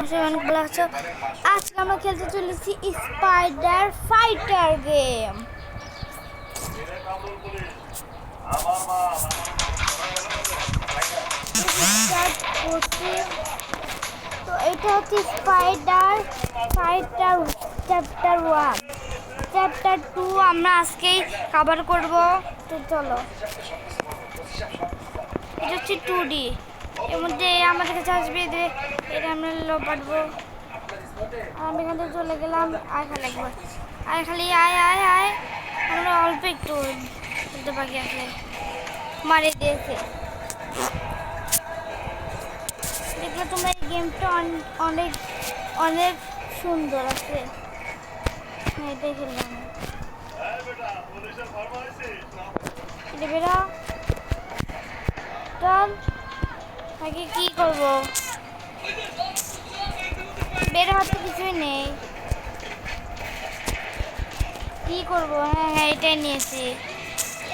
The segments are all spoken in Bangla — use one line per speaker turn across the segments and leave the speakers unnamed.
আজকে আমরা খেলতে চলেছি স্পাইডার ফাইটার গেম। তো এটা হচ্ছে স্পাইডার ফাইটার চ্যাপ্টার 1। চ্যাপ্টার 2 আমরা আজকেই কভার করব। তো চলো, এটা হচ্ছে 2D। এর মধ্যে আমাদের কাছে আসবে যে এটা আমরা পাঠবো। আমি এখান থেকে চলে গেলাম আর খালি একবার আর খালি আয় আয় আয়। আমরা অল্প একটু বলতে বাকি আসলে মারিয়ে দিয়েছে। দেখলে তোমরা এই গেমটা অনেক অনেক সুন্দর আছে। এটাই খেললাম। বেরা চল, আগে কি করবো? বের হওয়ার তো কিছুই নেই, কি করবো? হ্যাঁ এটাই নিয়েছি।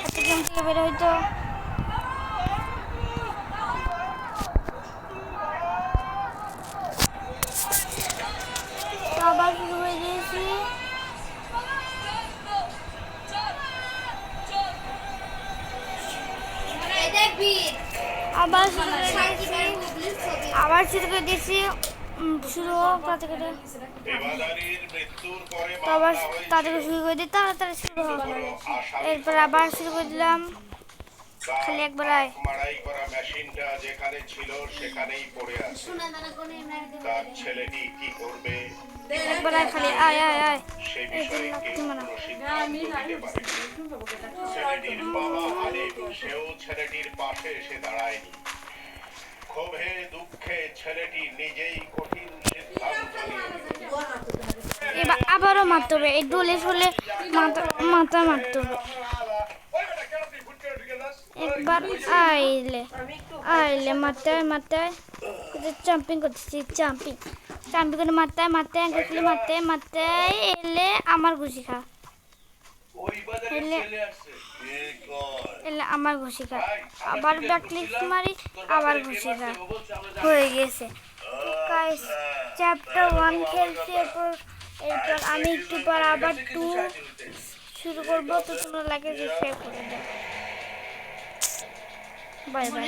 আজকে গেম থেকে বের হইতো। আবার শুরু হয়ে গিয়েছি। আবার শুরু করে দিয়েছি। শুরু তাড়াতাড়ি আবার তাড়াতাড়ি শুরু করে দিই, তাড়াতাড়ি শুরু হবে। এরপর আবার শুরু করে দিলাম। খালি একবার আয়।
মেশিনটা যেখানে ছিল সেখানেই পড়ে আছে। তার ছেলেটি কি করবে?
একবার আয়, খালি আয় আয় আয়।
সেই বিষয়ে কেউ কোনো সিদ্ধান্ত নিতে পারে। ছেলেটির বাবা আলিফ সেও ছেলেটির পাশে এসে দাঁড়ায়নি। ক্ষোভে দুঃখে ছেলেটি নিজেই কঠিন সিদ্ধান্ত নিয়ে
এবার আবারও মারতে হবে। এই দোলে ফলে মাথা মারতে হবে। একবার আইলে আইলে মাথায় মাথায় জাম্পিং করতেছি। জাম্পিং জাম্পিং করে মাথায় মাথায় মাথায় মাথায় এলে আমার ঘুষি খা। এলে আমার ঘুষি খা। আবার ব্যাকলিপ মারি, আবার ঘুষি খা। হয়ে গেছে। চ্যাপ্টার 1 খেলছি। এরপর আমি একটু পর আবার 2 শুরু করবো। তো তোমরা লাগে সাবস্ক্রাইব করে দাও। Bye bye.